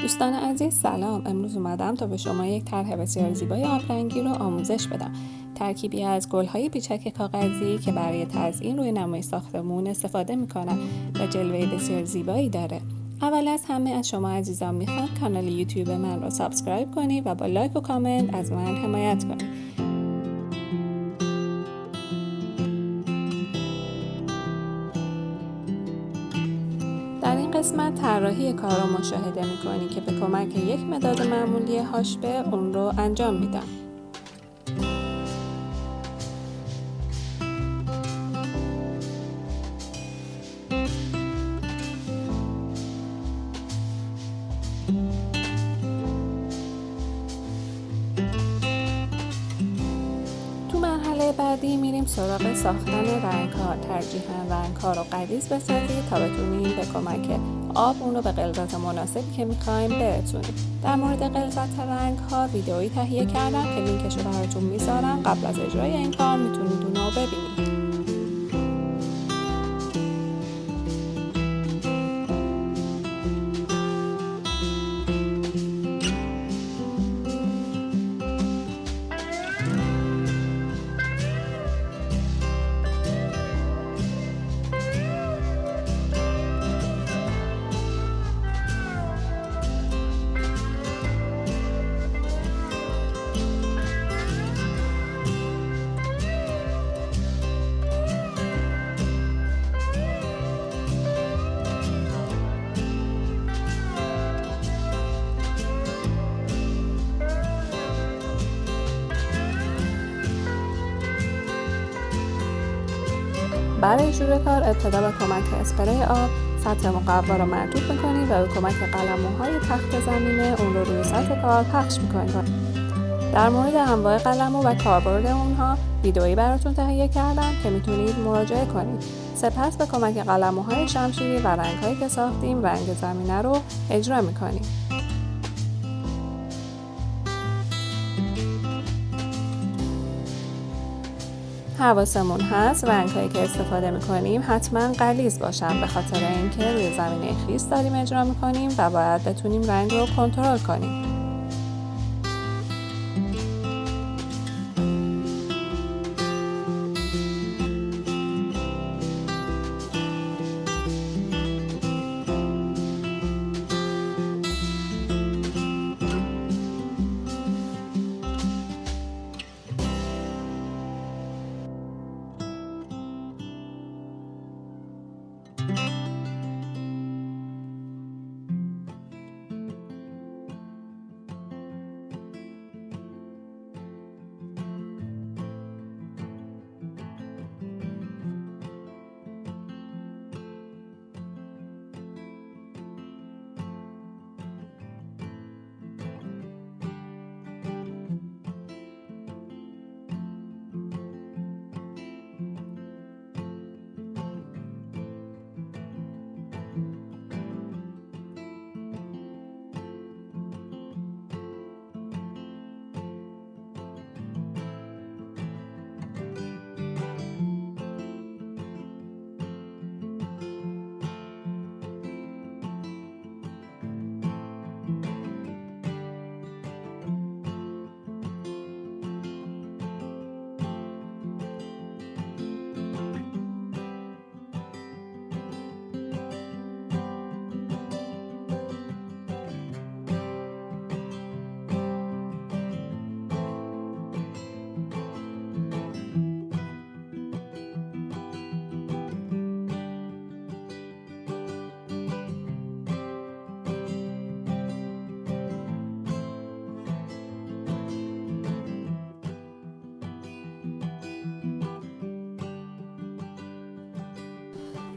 دوستان عزیز سلام. امروز اومدم تا به شما یک طرح بسیار زیبای آبرنگی رو آموزش بدم. ترکیبی از گل‌های پیچک کاغذی که برای تزیین روی نمای ساختمون استفاده می‌کنم و جلوه بسیار زیبایی داره. اول از همه از شما عزیزان میخوام کانال یوتیوب من رو سابسکرایب کنید و با لایک و کامنت از من حمایت کنید. در این قسمت طراحی کار رو مشاهده می‌کنی که به کمک یک مداد معمولی حاشبه اون رو انجام میدم. مرحله بعدی میریم سراغ ساختن رنگ‌ها. ترجیحاً رنگ‌ها رو غلیظ بسازید تا بتونیم به کمک آب اون رو به غلظت مناسبی که می‌خوایم برسونیم. در مورد غلظت رنگ‌ها ویدیویی تهیه کردم که لینکش رو براتون میذارم. قبل از اجرای این کار میتونید اون رو ببینید. برای شروع کار ابتدا با کمک اسپری آب سطح مقوا رو مرطوب می‌کنید و به کمک قلموهای تخت زمینه اون رو روی سطح کار پخش می‌کنید. در مورد انواع قلمو و کاربرد اونها ویدیویی براتون تهیه کردم که میتونید مراجعه کنید. سپس به کمک قلموهای شمشیری و رنگ‌هایی که ساختیم رنگ زمینه رو اجرا می‌کنیم. حواسمون هست رنگ‌هایی که استفاده می‌کنیم حتما غلیظ باشن، به خاطر اینکه روی زمینه خیس داریم اجرا می‌کنیم و باید بتونیم رنگ رو کنترل کنیم.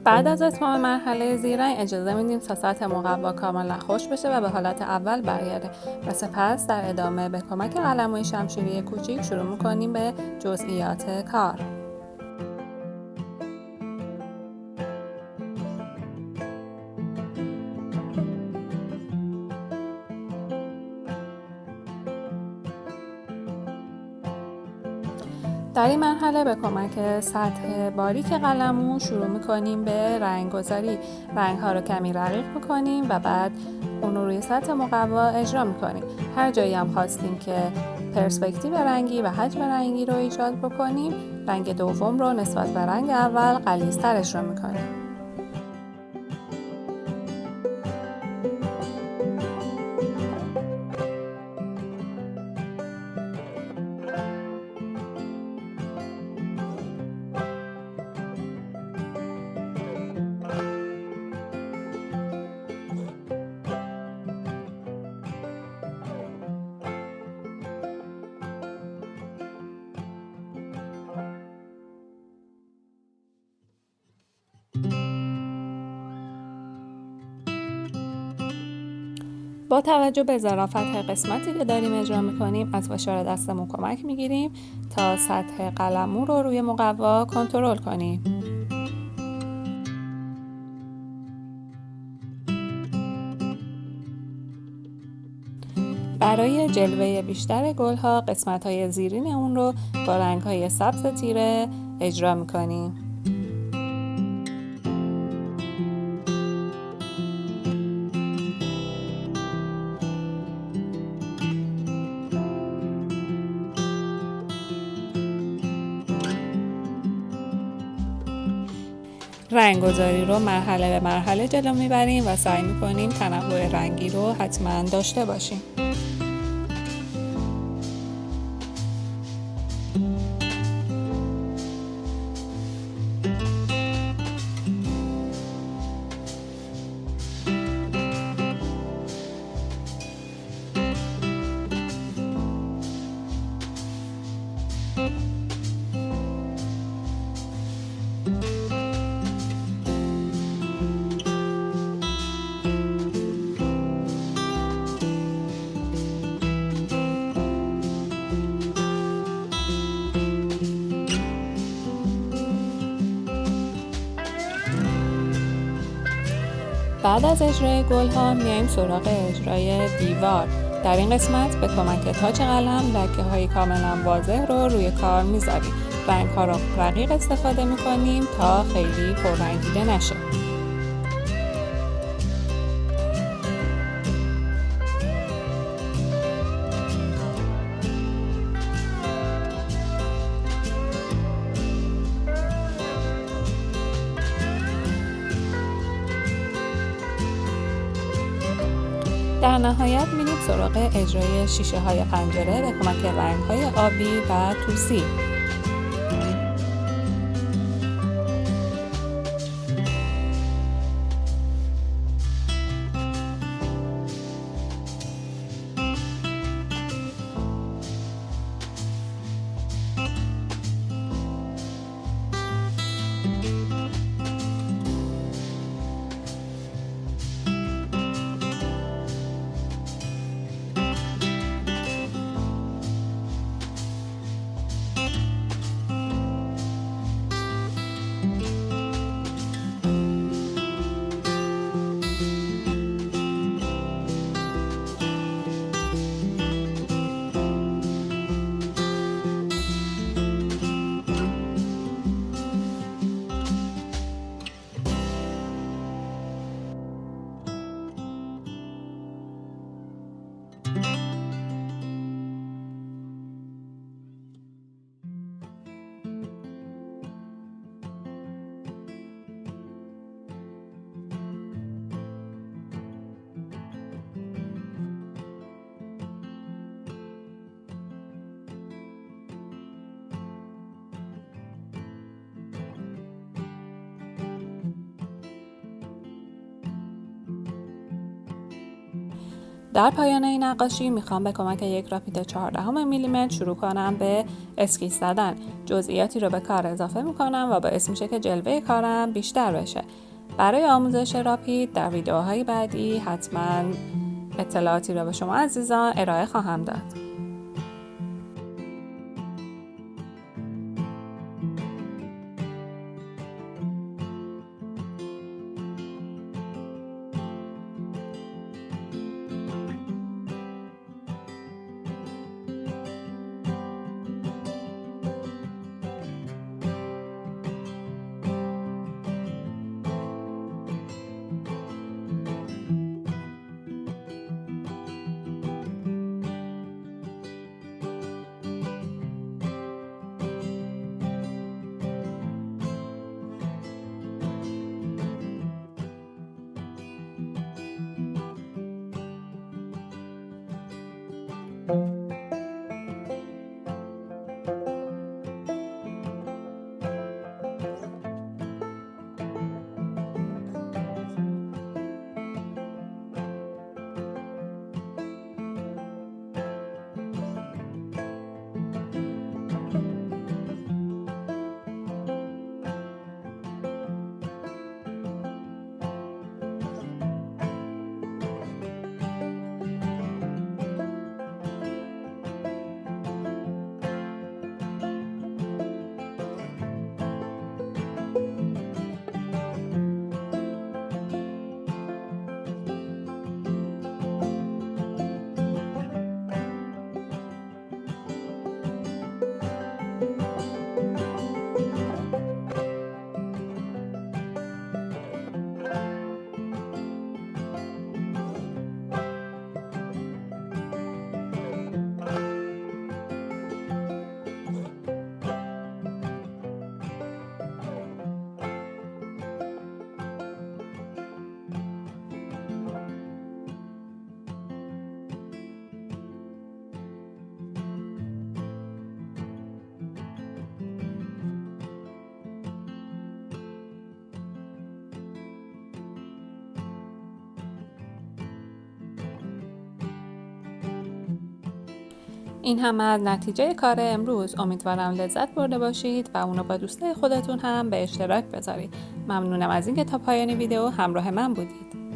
بعد از اتمام مرحله زیررنگ اجازه میدیم تا سطح مقوا کاملا خشک بشه و به حالت اول برگرده و سپس در ادامه به کمک قلموی شمشیری کوچیک شروع می‌کنیم به جزئیات کار. در این مرحله به کمک سطح باریک قلمو شروع میکنیم به رنگ گذاری. رنگ ها رو کمی رقیق میکنیم و بعد اون رو روی سطح مقوا اجرا میکنیم. هر جایی هم خواستیم که پرسپکتیو رنگی و حجم رنگی رو ایجاد بکنیم، رنگ دوم رو نسبت به رنگ اول غلیظ‌تر اجرا میکنیم. با توجه به ظرافت قسمتی که داریم اجرا میکنیم، از فشار دستمون کمک میگیریم تا سطح قلمو رو روی مقوا کنترل کنیم. برای جلوه بیشتر گلها، قسمت‌های زیرین اون رو با رنگ‌های سبز تیره اجرا میکنیم. رنگ‌گذاری رو مرحله به مرحله جلو میبریم و سعی میکنیم تنوع رنگی رو حتما داشته باشیم. بعد از اجرای گل‌ها میایم سراغ اجرای دیوار. در این قسمت به کمک تاج قلم لکه‌های کاملا واضح رو روی کار میذاریم. رنگ‌ها رو رقیق استفاده میکنیم تا خیلی پررنگیده نشه. در نهایت میریم سراغ اجرای شیشه های پنجره به کمک رنگ های آبی و توسی. در پایان این نقاشی میخوام به کمک یک راپیت 14 میلیمتر شروع کنم به اسکیس زدن. جزئیاتی رو به کار اضافه میکنم و باعث میشه که جلوه کارم بیشتر بشه. برای آموزش راپید در ویدیوهای بعدی حتما اطلاعاتی رو به شما عزیزان ارائه خواهم داد. این هم از نتیجه کار امروز. امیدوارم لذت برده باشید و اونو با دوستای خودتون هم به اشتراک بذارید. ممنونم از اینکه تا پایان ویدیو همراه من بودید.